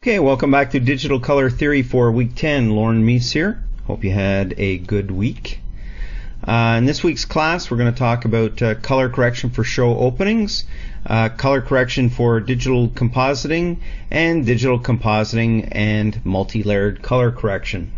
Okay, welcome back to Digital Color Theory for Week 10. Lauren Meese here. Hope you had a good week. In this week's class, we're going to talk about color correction for show openings, color correction for digital compositing, and multi-layered color correction.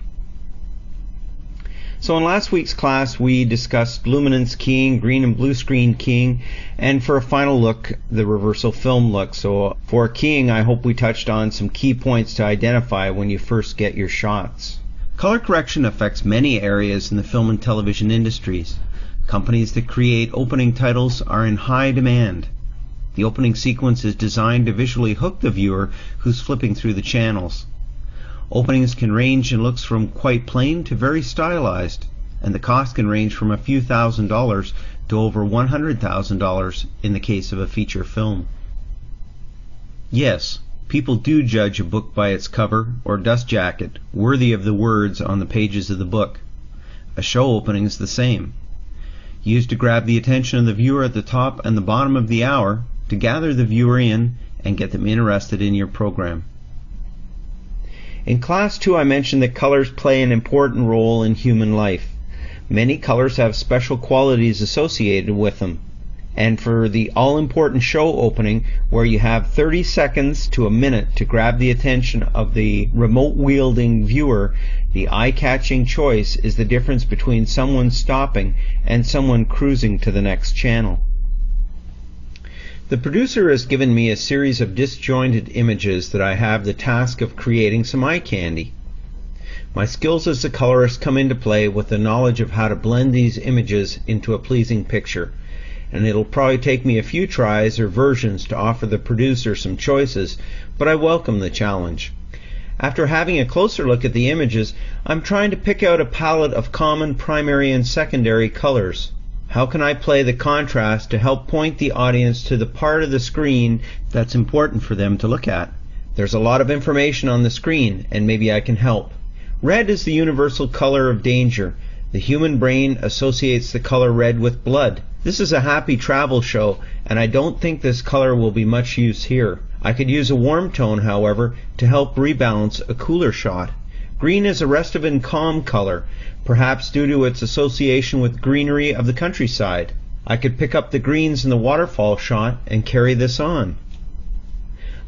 So in last week's class, we discussed luminance keying, green and blue screen keying, and for a final look, the reversal film look. So for keying, I hope we touched on some key points to identify when you first get your shots. Color correction affects many areas in the film and television industries. Companies that create opening titles are in high demand. The opening sequence is designed to visually hook the viewer who's flipping through the channels. Openings can range in looks from quite plain to very stylized, and the cost can range from a few $1,000s to over $100,000 in the case of a feature film. Yes, people do judge a book by its cover or dust jacket, worthy of the words on the pages of the book. A show opening is the same. Used to grab the attention of the viewer at the top and the bottom of the hour, to gather the viewer in and get them interested in your program. In Class 2, I mentioned that colors play an important role in human life. Many colors have special qualities associated with them. And for the all-important show opening, where you have 30 seconds to a minute to grab the attention of the remote-wielding viewer, the eye-catching choice is the difference between someone stopping and someone cruising to the next channel. The producer has given me a series of disjointed images that I have the task of creating some eye candy. My skills as a colorist come into play with the knowledge of how to blend these images into a pleasing picture, and it'll probably take me a few tries or versions to offer the producer some choices, but I welcome the challenge. After having a closer look at the images, I'm trying to pick out a palette of common primary and secondary colors. How can I play the contrast to help point the audience to the part of the screen that's important for them to look at? There's a lot of information on the screen, and maybe I can help. Red is the universal color of danger. The human brain associates the color red with blood. This is a happy travel show, and I don't think this color will be much use here. I could use a warm tone, however, to help rebalance a cooler shot. Green is a restive and calm color, perhaps due to its association with greenery of the countryside. I could pick up the greens in the waterfall shot and carry this on.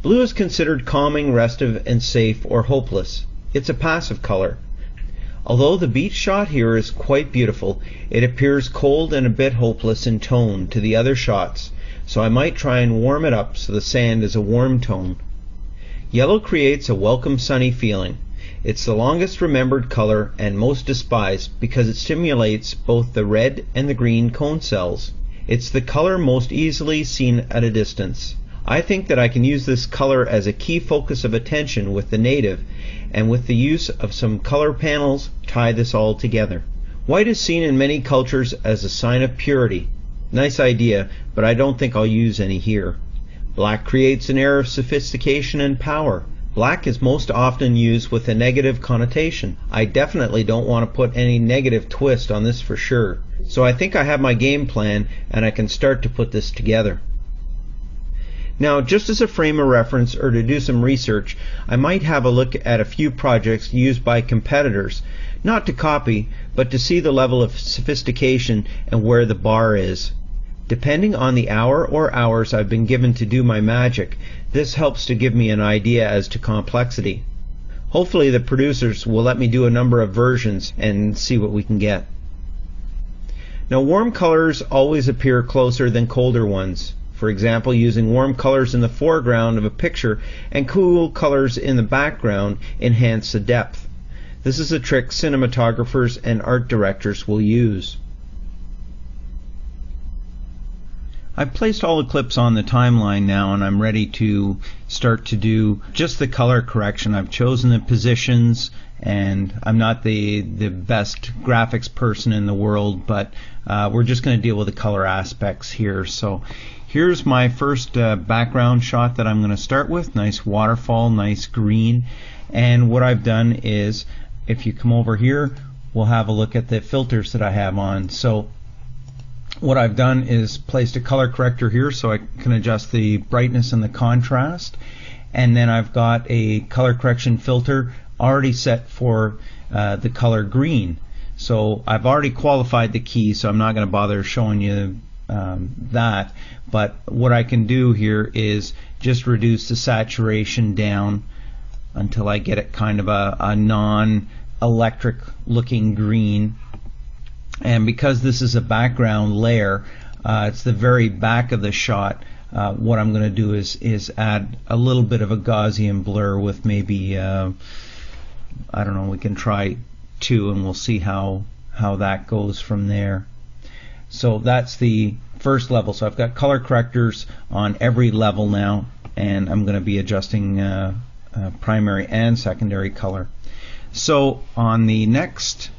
Blue is considered calming, restive, and safe or hopeless. It's a passive color. Although the beach shot here is quite beautiful, it appears cold and a bit hopeless in tone to the other shots, so I might try and warm it up so the sand is a warm tone. Yellow creates a welcome sunny feeling. It's the longest remembered color and most despised because it stimulates both the red and the green cone cells. It's the color most easily seen at a distance. I think that I can use this color as a key focus of attention with the native, and with the use of some color panels, tie this all together. White is seen in many cultures as a sign of purity. Nice idea, but I don't think I'll use any here. Black creates an air of sophistication and power. Black is most often used with a negative connotation. I definitely don't want to put any negative twist on this for sure. So I think I have my game plan and I can start to put this together. Now, just as a frame of reference or to do some research, I might have a look at a few projects used by competitors, not to copy, but to see the level of sophistication and where the bar is. Depending on the hour or hours I've been given to do my magic, this helps to give me an idea as to complexity. Hopefully the producers will let me do a number of versions and see what we can get. Now, warm colors always appear closer than colder ones. For example, using warm colors in the foreground of a picture and cool colors in the background enhance the depth. This is a trick cinematographers and art directors will use. I've placed all the clips on the timeline now, and I'm ready to start to do just the color correction. I've chosen the positions, and I'm not the best graphics person in the world, but we're just going to deal with the color aspects here. So here's my first background shot that I'm going to start with. Nice waterfall, nice green. And what I've done is, if you come over here, we'll have a look at the filters that I have on. So what I've done is placed a color corrector here so I can adjust the brightness and the contrast, and then I've got a color correction filter already set for the color green. So I've already qualified the key, so I'm not going to bother showing you that, but what I can do here is just reduce the saturation down until I get it kind of a non-electric looking green. And because this is a background layer, it's the very back of the shot, what I'm going to do is add a little bit of a Gaussian blur with maybe I don't know, we can try 2 and we'll see how that goes from there. So that's the first level. So I've got color correctors on every level now, and I'm going to be adjusting primary and secondary color. So on the next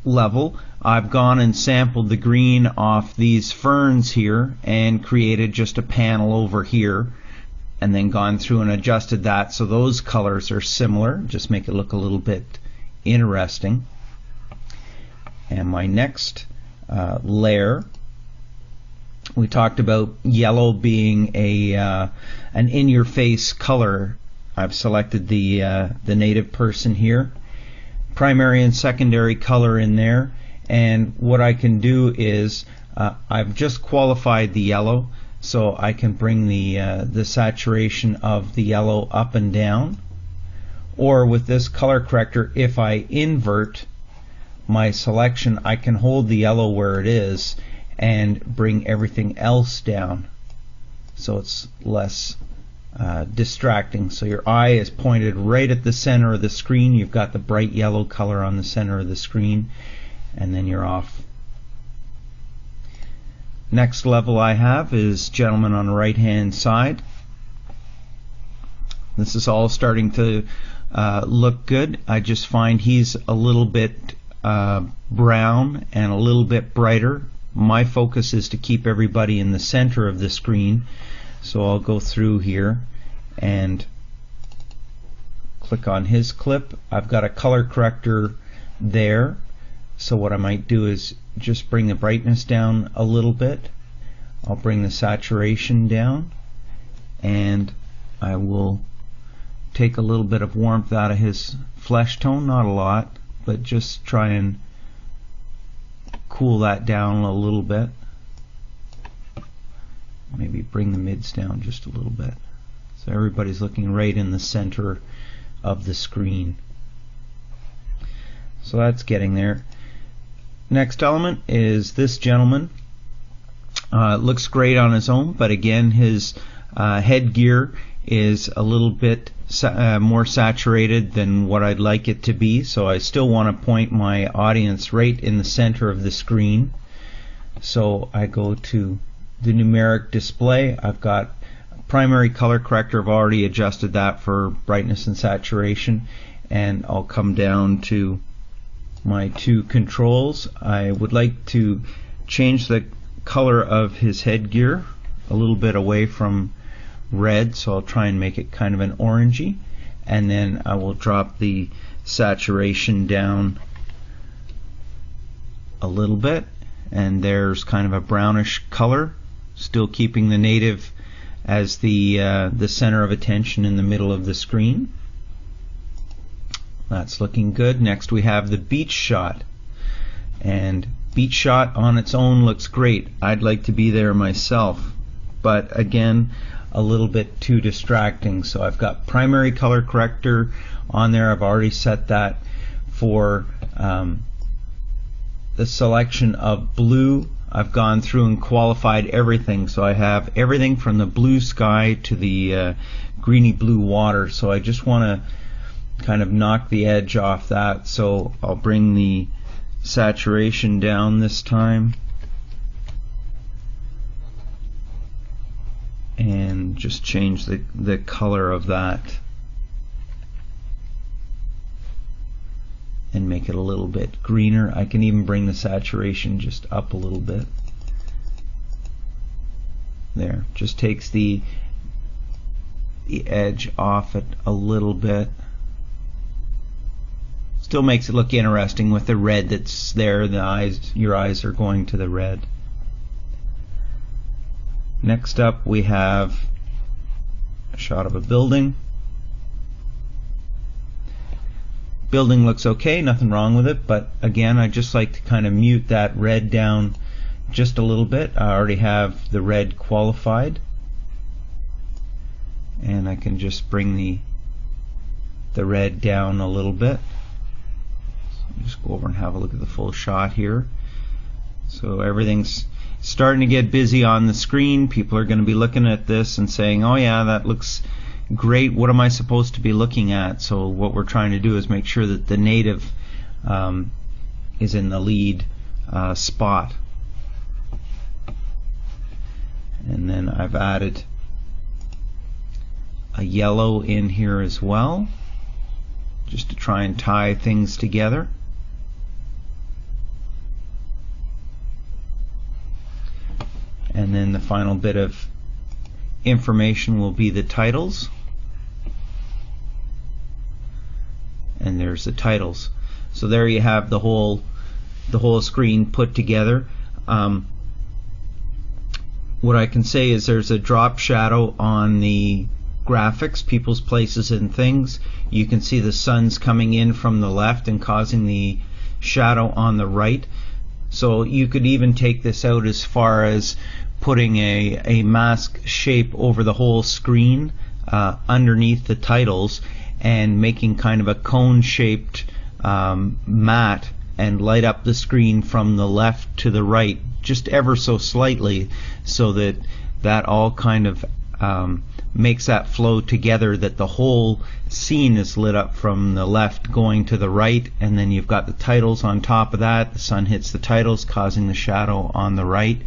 level, I've gone and sampled the green off these ferns here and created just a panel over here, and then gone through and adjusted that so those colors are similar, just make it look a little bit interesting. And my next layer, we talked about yellow being an in-your-face color. I've selected the native person here, primary and secondary color in there, and what I can do is I've just qualified the yellow, so I can bring the saturation of the yellow up and down, or with this color corrector, if I invert my selection, I can hold the yellow where it is and bring everything else down so it's less distracting. So your eye is pointed right at the center of the screen, you've got the bright yellow color on the center of the screen, and then you're off. Next level I have is gentleman on the right hand side. This is all starting to look good. I just find he's a little bit brown and a little bit brighter. My focus is to keep everybody in the center of the screen, so I'll go through here and click on his clip. I've got a color corrector there, so what I might do is just bring the brightness down a little bit. I'll bring the saturation down, and I will take a little bit of warmth out of his flesh tone, not a lot, but just try and cool that down a little bit. Maybe bring the mids down just a little bit, so everybody's looking right in the center of the screen. So that's getting there. Next element is this gentleman. Looks great on his own, but again his headgear is a little bit more saturated than what I'd like it to be, so I still want to point my audience right in the center of the screen. So I go to the numeric display. I've got primary color corrector. I've already adjusted that for brightness and saturation, and I'll come down to my 2 controls. I would like to change the color of his headgear a little bit away from red, so I'll try and make it kind of an orangey, and then I will drop the saturation down a little bit, and there's kind of a brownish color, still keeping the native as the center of attention in the middle of the screen. That's looking good. Next we have the beach shot, and beach shot on its own looks great. I'd like to be there myself, but again a little bit too distracting, so I've got primary color corrector on there. I've already set that for the selection of blue. I've gone through and qualified everything, so I have everything from the blue sky to the greeny blue water, so I just want to kind of knock the edge off that, so I'll bring the saturation down this time and just change the color of that and make it a little bit greener. I can even bring the saturation just up a little bit. There, just takes the edge off it a little bit. Still makes it look interesting with the red that's there. The eyes, your eyes are going to the red. Next up we have A shot of a building. Building looks okay, nothing wrong with it, but again, I just like to kind of mute that red down just a little bit. I already have the red qualified, and I can just bring the red down a little bit. So just go over and have a look at the full shot here. So everything's starting to get busy on the screen. People are going to be looking at this and saying, oh yeah, that looks great, what am I supposed to be looking at? So what we're trying to do is make sure that the native is in the lead spot. And then I've added a yellow in here as well, just to try and tie things together. And then the final bit of information will be the titles. And there's the titles. So there you have the whole screen put together. What I can say is there's a drop shadow on the graphics, people's places and things. You can see the sun's coming in from the left and causing the shadow on the right. So you could even take this out as far as putting a mask shape over the whole screen underneath the titles and making kind of a cone shaped mat and light up the screen from the left to the right just ever so slightly, so that that all kind of makes that flow together, that the whole scene is lit up from the left going to the right, and then you've got the titles on top of that. The sun hits the titles, causing the shadow on the right,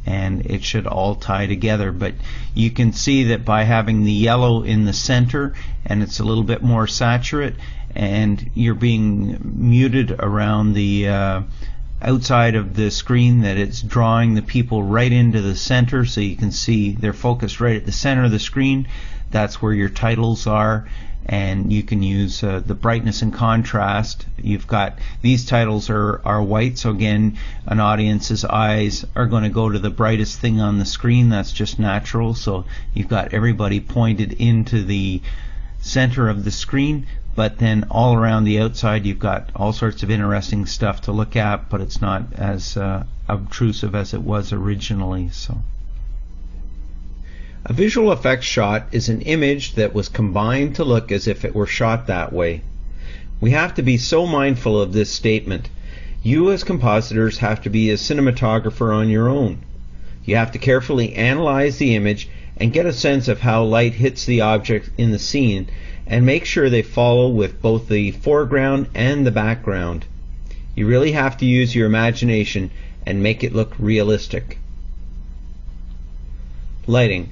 and it should all tie together. But you can see that by having the yellow in the center, and it's a little bit more saturate, and you're being muted around the outside of the screen, that it's drawing the people right into the center, so you can see they're focused right at the center of the screen. That's where your titles are, and you can use the brightness and contrast. You've got these titles are white, so again, an audience's eyes are going to go to the brightest thing on the screen. That's just natural. So you've got everybody pointed into the center of the screen, but then all around the outside you've got all sorts of interesting stuff to look at, but it's not as obtrusive as it was originally. So a visual effects shot is an image that was combined to look as if it were shot that way. We have to be so mindful of this statement. You as compositors have to be a cinematographer on your own. You have to carefully analyze the image and get a sense of how light hits the object in the scene, and make sure they follow with both the foreground and the background. You really have to use your imagination and make it look realistic. Lighting.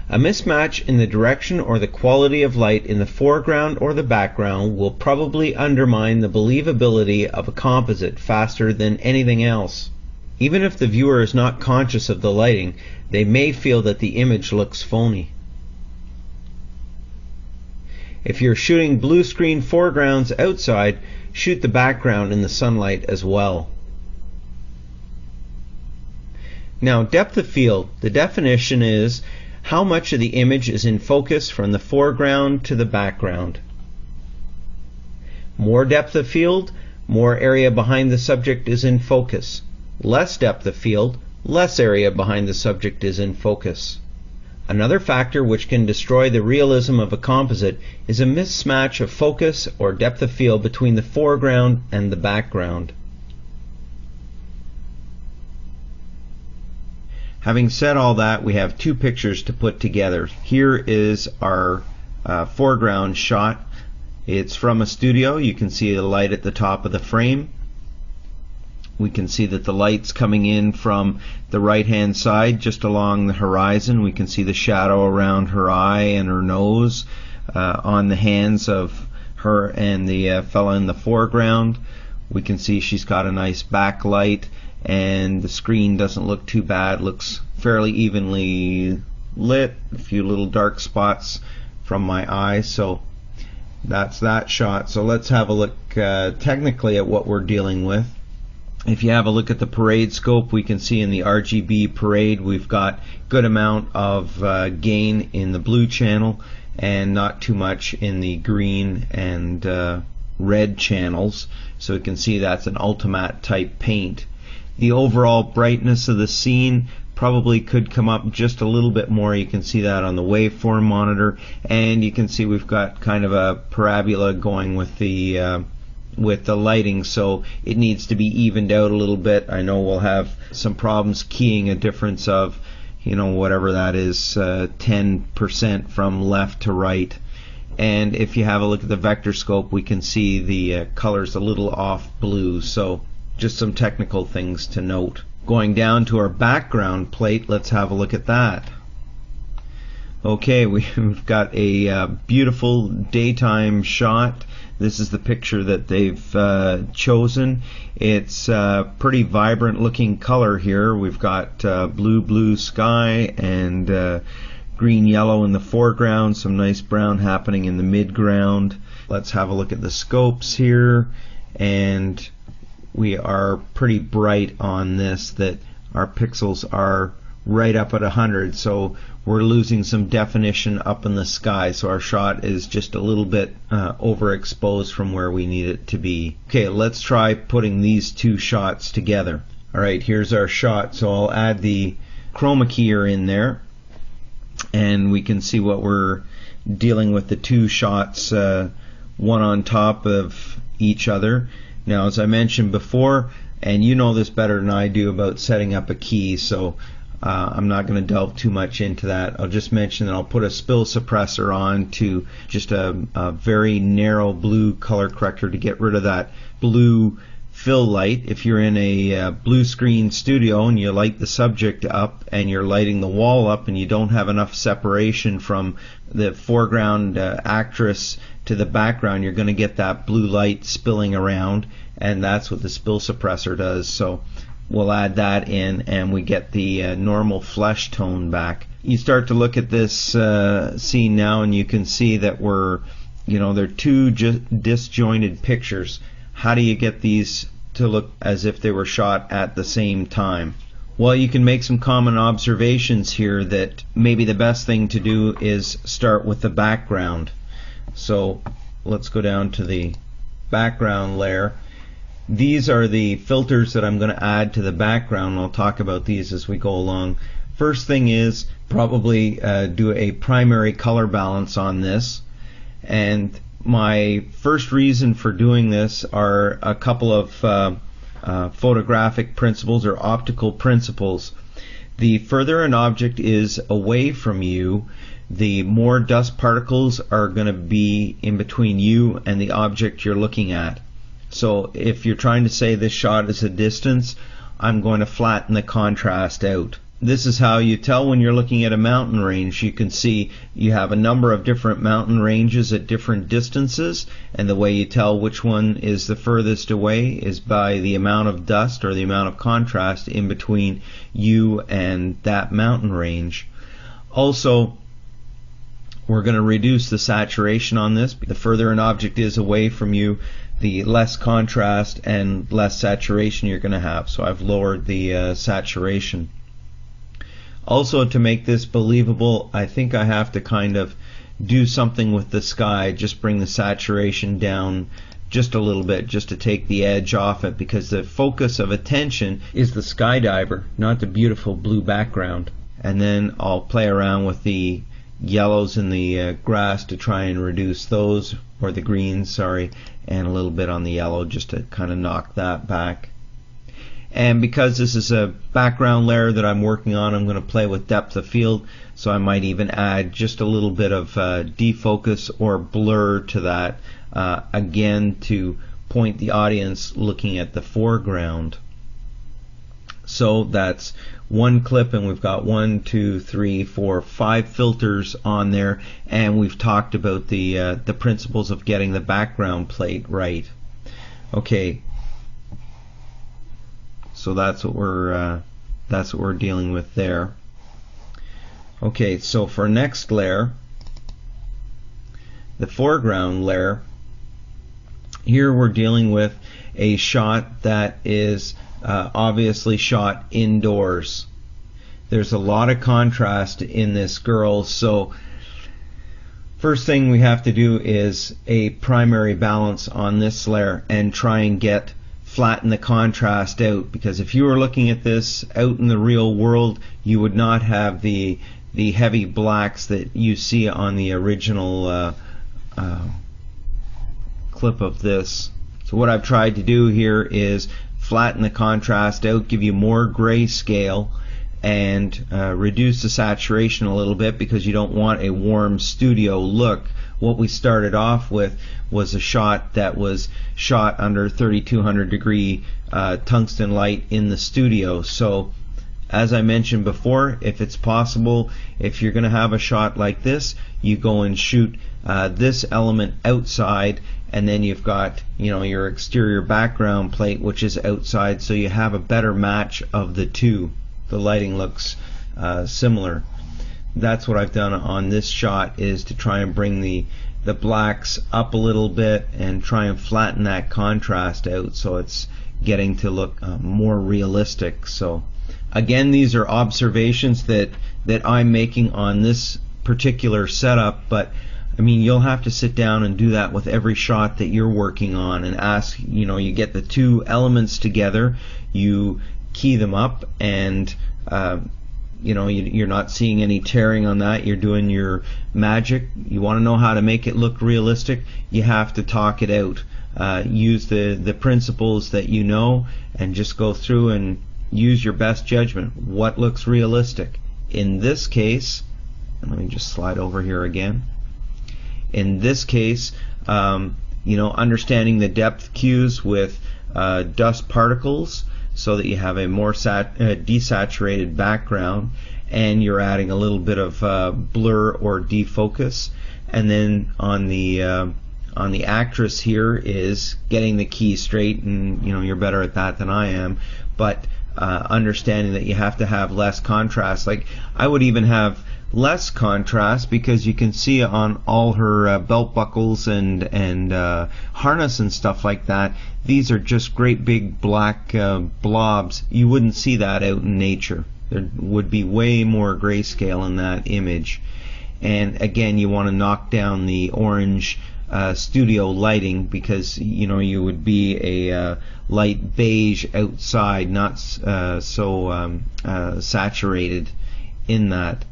A mismatch in the direction or the quality of light in the foreground or the background will probably undermine the believability of a composite faster than anything else. Even if the viewer is not conscious of the lighting, they may feel that the image looks phony. If you're shooting blue screen foregrounds outside, shoot the background in the sunlight as well. Now, depth of field. The definition is how much of the image is in focus from the foreground to the background. More depth of field, more area behind the subject is in focus. Less depth of field, less area behind the subject is in focus. Another factor which can destroy the realism of a composite is a mismatch of focus or depth of field between the foreground and the background. Having said all that, we have two pictures to put together. Here is our foreground shot. It's from a studio. You can see the light at the top of the frame. We can see that the light's coming in from the right hand side just along the horizon. We can see the shadow around her eye and her nose on the hands of her and the fella in the foreground. We can see she's got a nice backlight, and the screen doesn't look too bad, looks fairly evenly lit, a few little dark spots from my eye. So that's that shot. So let's have a look technically at what we're dealing with. If you have a look at the parade scope, we can see in the RGB parade we've got good amount of gain in the blue channel and not too much in the green and red channels. So we can see that's an ultimate type paint. The overall brightness of the scene probably could come up just a little bit more. You can see that on the waveform monitor, and you can see we've got kind of a parabola going with the lighting, so it needs to be evened out a little bit. I know we'll have some problems keying a difference of, you know, whatever that is, 10% from left to right. And if you have a look at the vector scope, we can see the colors a little off blue, so just some technical things to note. Going down to our background plate, let's have a look at that. Okay, we've got a beautiful daytime shot. This is the picture that they've chosen. It's a pretty vibrant looking color here. We've got blue sky and green yellow in the foreground, some nice brown happening in the midground. Let's have a look at the scopes here, and we are pretty bright on this, that our pixels are right up at 100, so we're losing some definition up in the sky, so our shot is just a little bit overexposed from where we need it to be. Okay, let's try putting these two shots together. Alright, here's our shot, so I'll add the chroma keyer in there, and we can see what we're dealing with, the two shots, one on top of each other. Now, as I mentioned before, and you know this better than I do about setting up a key, so I'm not going to delve too much into that. I'll just mention that I'll put a spill suppressor on to just a very narrow blue color corrector to get rid of that blue fill light. If you're in a blue screen studio and you light the subject up and you're lighting the wall up and you don't have enough separation from the foreground actress to the background, you're going to get that blue light spilling around, and that's what the spill suppressor does. So we'll add that in and we get the normal flesh tone back. You start to look at this scene now and you can see that they're two disjointed pictures. How do you get these to look as if they were shot at the same time? Well, you can make some common observations here that maybe the best thing to do is start with the background. So let's go down to the background layer. These are the filters that I'm going to add to the background, and I'll talk about these as we go along. First thing is probably do a primary color balance on this, and my first reason for doing this are a couple of photographic principles or optical principles. The further an object is away from you, the more dust particles are going to be in between you and the object you're looking at. So if you're trying to say this shot is a distance, I'm going to flatten the contrast out. This is how you tell when you're looking at a mountain range. You can see you have a number of different mountain ranges at different distances, and the way you tell which one is the furthest away is by the amount of dust or the amount of contrast in between you and that mountain range. Also, we're going to reduce the saturation on this. The further an object is away from you, the less contrast and less saturation you're going to have. So I've lowered the saturation. Also, to make this believable, I think I have to kind of do something with the sky, just bring the saturation down just a little bit, just to take the edge off it, because the focus of attention is the skydiver, not the beautiful blue background. And then I'll play around with the yellows in the grass to try and reduce those, or the greens, sorry, and a little bit on the yellow just to kind of knock that back. And because this is a background layer that I'm working on, I'm going to play with depth of field, so I might even add just a little bit of defocus or blur to that, again to point the audience looking at the foreground. So that's one clip, and we've got 1, 2, 3, 4, 5 filters on there, and we've talked about the principles of getting the background plate right. Okay, so that's what we're dealing with there. Okay, so for next layer, the foreground layer, here we're dealing with a shot that is obviously shot indoors. There's a lot of contrast in this girl, so first thing we have to do is a primary balance on this layer and try and flatten the contrast out, because if you were looking at this out in the real world, you would not have the heavy blacks that you see on the original clip of this. So what I've tried to do here is flatten the contrast out, give you more grayscale, and reduce the saturation a little bit, because you don't want a warm studio look. What we started off with was a shot that was shot under 3200 degree tungsten light in the studio. So as I mentioned before, if it's possible, if you're going to have a shot like this, you go and shoot this element outside, and then you've got, you know, your exterior background plate, which is outside, so you have a better match of the two. The lighting looks similar. That's what I've done on this shot, is to try and bring the blacks up a little bit and try and flatten that contrast out so it's getting to look more realistic. So again, these are observations that I'm making on this particular setup, but I mean, you'll have to sit down and do that with every shot that you're working on, and ask, you know, you get the two elements together, you key them up, and you know, you're not seeing any tearing on that. You're doing your magic. You want to know how to make it look realistic, you have to talk it out. Use the principles that you know, and just go through and use your best judgment. What looks realistic? In this case, and let me just slide over here again. In this case, you know, understanding the depth cues with dust particles, so that you have a more desaturated background, and you're adding a little bit of blur or defocus. And then on the actress here is getting the key straight, and you know, you're better at that than I am, but understanding that you have to have less contrast. Like, I would even have less contrast, because you can see on all her belt buckles and harness and stuff like that, these are just great big black blobs. You wouldn't see that out in nature. There would be way more grayscale in that image. And again, you want to knock down the orange studio lighting, because you know, you would be a light beige outside, not so saturated in that.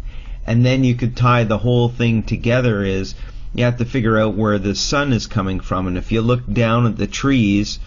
And then you could tie the whole thing together. Is you have to figure out where the sun is coming from, and if you look down at the trees,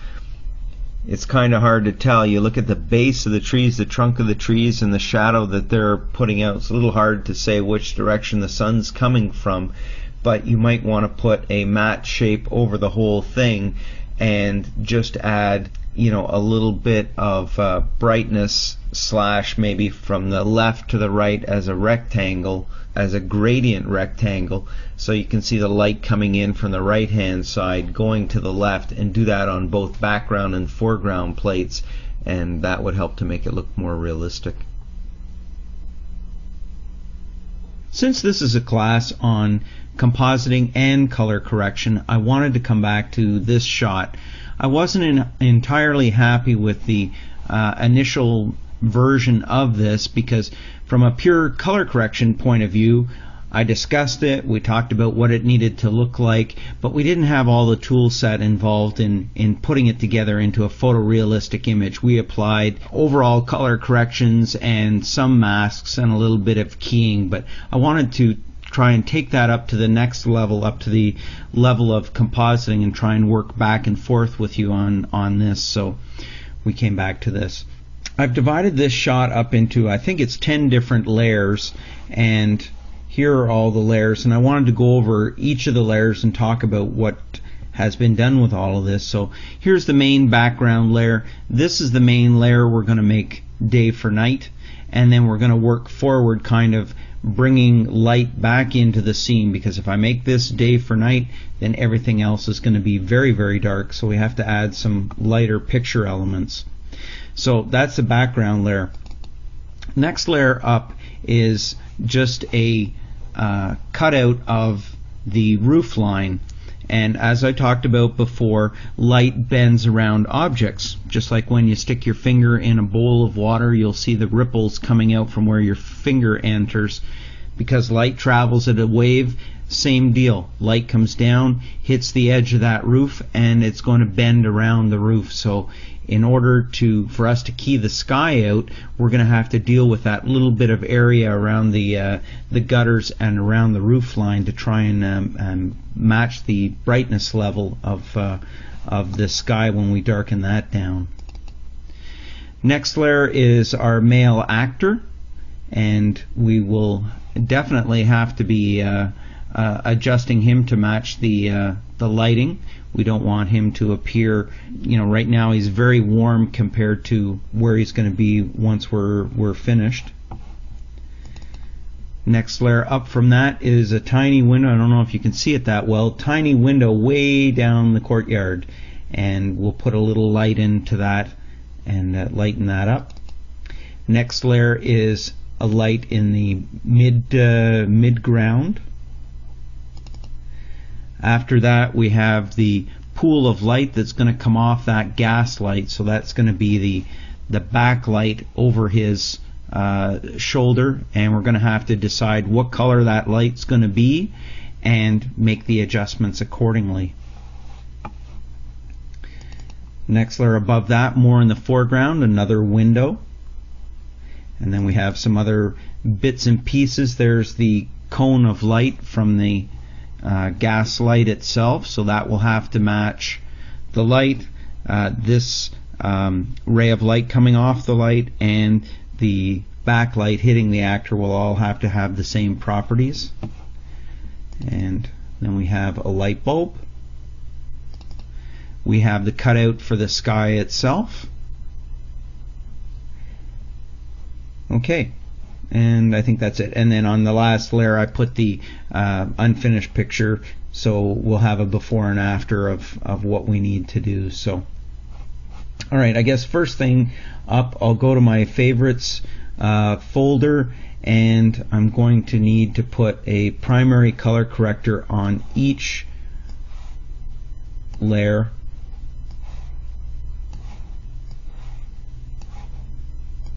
it's kind of hard to tell. You look at the base of the trees, the trunk of the trees, and the shadow that they're putting out. It's a little hard to say which direction the sun's coming from, but you might want to put a matte shape over the whole thing and just add, you know, a little bit of brightness, slash maybe from the left to the right as a rectangle, as a gradient rectangle, so you can see the light coming in from the right hand side going to the left, and do that on both background and foreground plates, and that would help to make it look more realistic. Since this is a class on compositing and color correction, I wanted to come back to this shot. I wasn't entirely happy with the initial version of this, because from a pure color correction point of view, I discussed it, we talked about what it needed to look like, but we didn't have all the tool set involved in putting it together into a photorealistic image. We applied overall color corrections and some masks and a little bit of keying, but I wanted to try and take that up to the next level, up to the level of compositing, and try and work back and forth with you on this. So we came back to this. I've divided this shot up into, I think it's 10 different layers, and here are all the layers, and I wanted to go over each of the layers and talk about what has been done with all of this. So here's the main background layer. This is the main layer we're going to make day for night, and then we're going to work forward, kind of bringing light back into the scene, because if I make this day for night, then everything else is going to be very, very dark, so we have to add some lighter picture elements. So that's the background layer. Next layer up is just a cutout of the roof line, And as I talked about before, light bends around objects. Just like when you stick your finger in a bowl of water, you'll see the ripples coming out from where your finger enters. Because light travels at a wave, same deal. Light comes down, hits the edge of that roof, and it's going to bend around the roof. So in order for us to key the sky out, we're going to have to deal with that little bit of area around the gutters and around the roof line to try and match the brightness level of the sky when we darken that down. Next layer is our male actor, and we will definitely have to be adjusting him to match the lighting. We don't want him to appear, right now he's very warm compared to where he's going to be once we're finished. Next layer up from that is a tiny window. I don't know if you can see it that well. Tiny window way down the courtyard, and we'll put a little light into that and lighten that up. Next layer is a light in the mid ground. After that, we have the pool of light that's going to come off that gas light, so that's going to be the backlight over his shoulder, and we're going to have to decide what color that light's going to be and make the adjustments accordingly. Next layer above that, more in the foreground, another window, and then we have some other bits and pieces. There's the cone of light from the gas light itself, so that will have to match the light, this ray of light coming off the light, and the backlight hitting the actor will all have to have the same properties. And then we have a light bulb. We have the cutout for the sky itself. Okay, and I think that's it. And then on the last layer I put the unfinished picture, so we'll have a before and after of what we need to do. So alright, I guess first thing up, I'll go to my favorites folder, and I'm going to need to put a primary color corrector on each layer.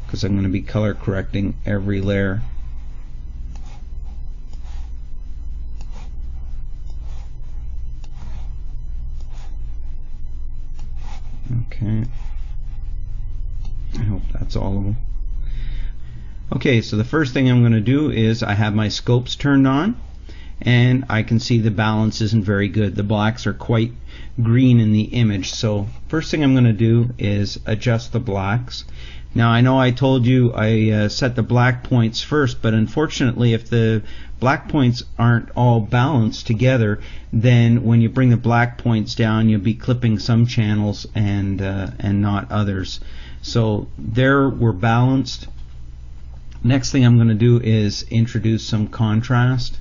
Because I'm going to be color correcting every layer. Okay. I hope that's all of them. Okay, so the first thing I'm going to do is I have my scopes turned on, and I can see the balance isn't very good. The blacks are quite green in the image. So first thing I'm going to do is adjust the blacks. Now I know I told you I set the black points first, but unfortunately if the black points aren't all balanced together, then when you bring the black points down you'll be clipping some channels and not others. So there we're balanced. Next thing I'm going to do is introduce some contrast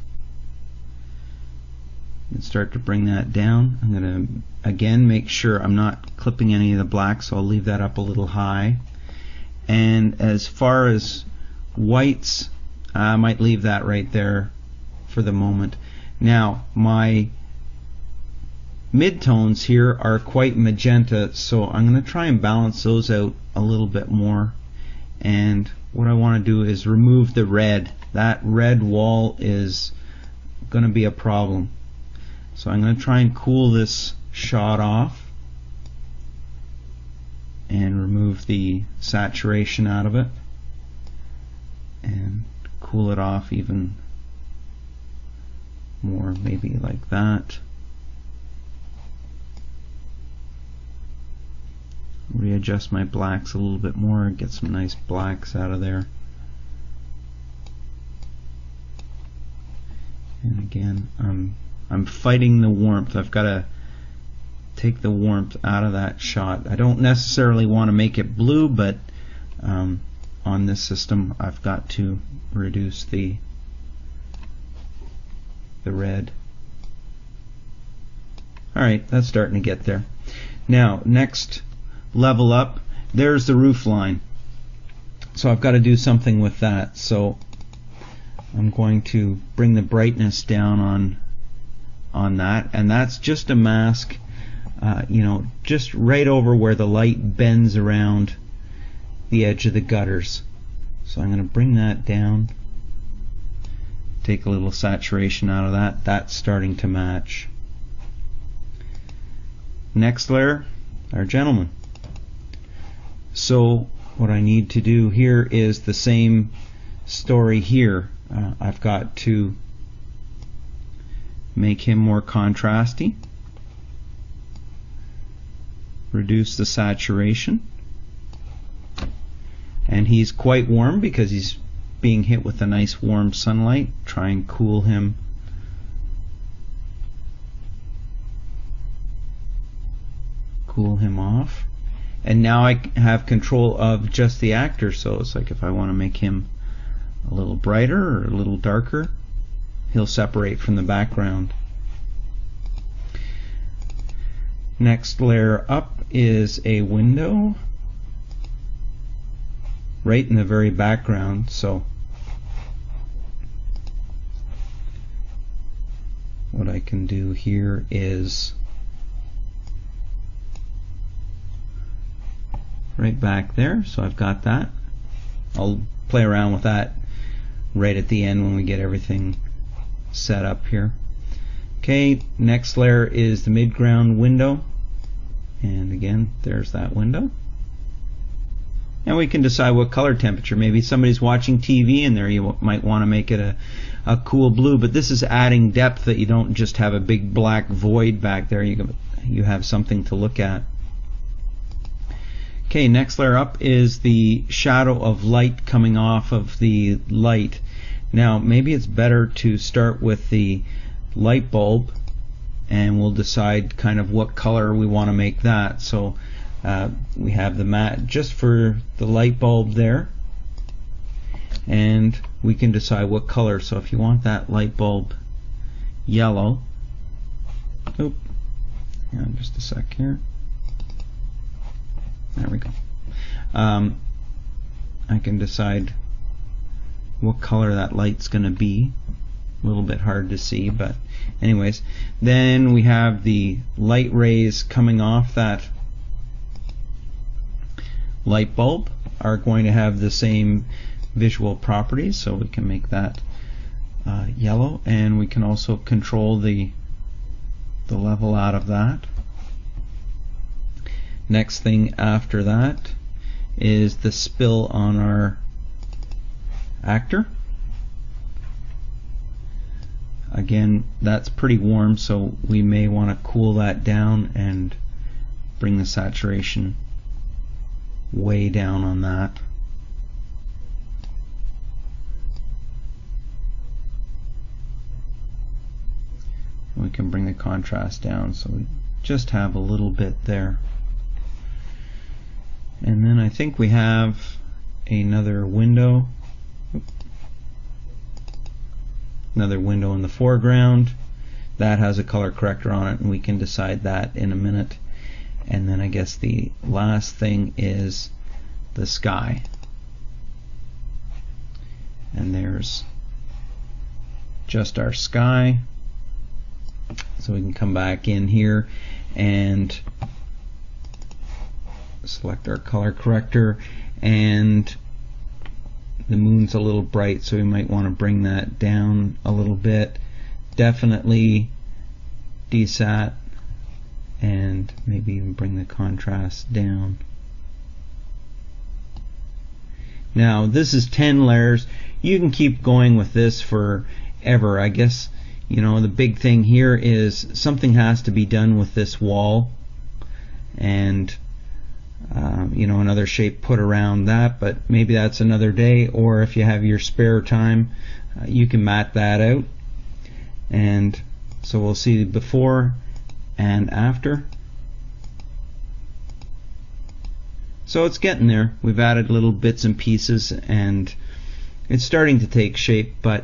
and start to bring that down. I'm going to again make sure I'm not clipping any of the black, so I'll leave that up a little high. And as far as whites, I might leave that right there for the moment. Now my midtones here are quite magenta, so I'm going to try and balance those out a little bit more. And what I want to do is remove the red. That red wall is going to be a problem. So I'm going to try and cool this shot off and remove the saturation out of it and cool it off even more, maybe like that. Readjust my blacks a little bit more and get some nice blacks out of there. And again, I'm fighting the warmth. I've got to take the warmth out of that shot. I don't necessarily want to make it blue, but on this system I've got to reduce the red. Alright, that's starting to get there. Now next level up, there's the roof line. So I've got to do something with that. So I'm going to bring the brightness down on that, and that's just a mask, just right over where the light bends around the edge of the gutters. So I'm going to bring that down, take a little saturation out of that. That's starting to match. Next layer, our gentleman. So what I need to do here is the same story here. I've got to make him more contrasty, reduce the saturation, and he's quite warm because he's being hit with a nice warm sunlight. Try and cool him. Cool him off. And now I have control of just the actor, so it's like if I want to make him a little brighter or a little darker, he'll separate from the background. Next layer up is a window right in the very background, so what I can do here is right back there, so I've got that. I'll play around with that right at the end when we get everything set up here. Okay, next layer is the midground window, and again there's that window. And we can decide what color temperature. Maybe somebody's watching TV in there, you might want to make it a cool blue, but this is adding depth, that you don't just have a big black void back there. You have something to look at. Okay, next layer up is the shadow of light coming off of the light. Now maybe it's better to start with the light bulb, and we'll decide kind of what color we want to make that. So we have the matte just for the light bulb there, and we can decide what color. So if you want that light bulb yellow, hang on just a sec here. There we go. I can decide what color that light's going to be. A little bit hard to see, but anyways. Then we have the light rays coming off that light bulb are going to have the same visual properties, so we can make that yellow, and we can also control the level out of that. Next thing after that is the spill on our actor. Again, that's pretty warm, so we may want to cool that down and bring the saturation way down on that. We can bring the contrast down so we just have a little bit there. And then I think we have another window. Another window in the foreground. That has a color corrector on it, and we can decide that in a minute. And then I guess the last thing is the sky. And there's just our sky. So we can come back in here and select our color corrector, and the moon's a little bright, so we might want to bring that down a little bit. Definitely desat, and maybe even bring the contrast down. Now this is 10 layers. You can keep going with this forever. I guess the big thing here is something has to be done with this wall, and another shape put around that, but maybe that's another day, or if you have your spare time, you can mat that out. And so we'll see before and after. So it's getting there. We've added little bits and pieces, and it's starting to take shape, but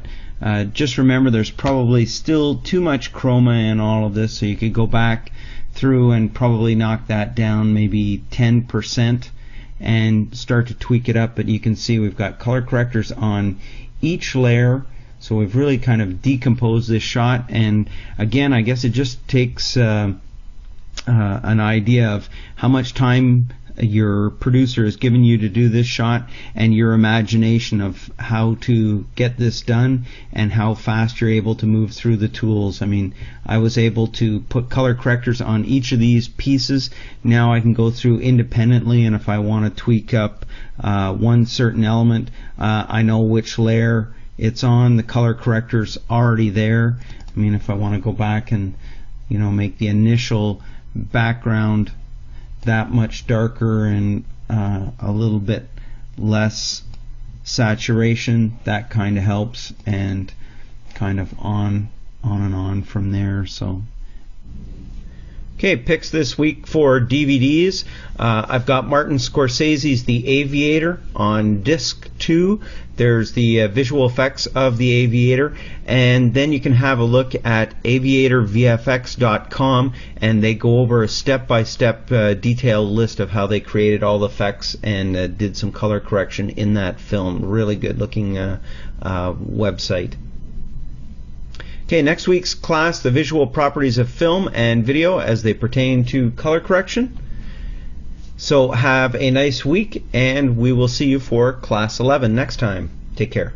just remember there's probably still too much chroma in all of this, so you could go back through and probably knock that down maybe 10% and start to tweak it up. But you can see we've got color correctors on each layer, So we've really kind of decomposed this shot, and again, I guess it just takes an idea of how much time your producer has given you to do this shot, and your imagination of how to get this done and how fast you're able to move through the tools. I mean, I was able to put color correctors on each of these pieces. Now I can go through independently, and if I want to tweak up one certain element, I know which layer it's on. The color corrector's already there. I mean, if I want to go back and, you know, make the initial background that much darker and a little bit less saturation, that kind of helps, and kind of on and on from there. So okay, picks this week for DVDs. I've got Martin Scorsese's The Aviator on disc 2. There's the visual effects of The Aviator, and then you can have a look at aviatorvfx.com, and they go over a step-by-step detailed list of how they created all the effects and did some color correction in that film. Really good looking website. Okay, next week's class, the visual properties of film and video as they pertain to color correction. So have a nice week, and we will see you for class 11 next time. Take care.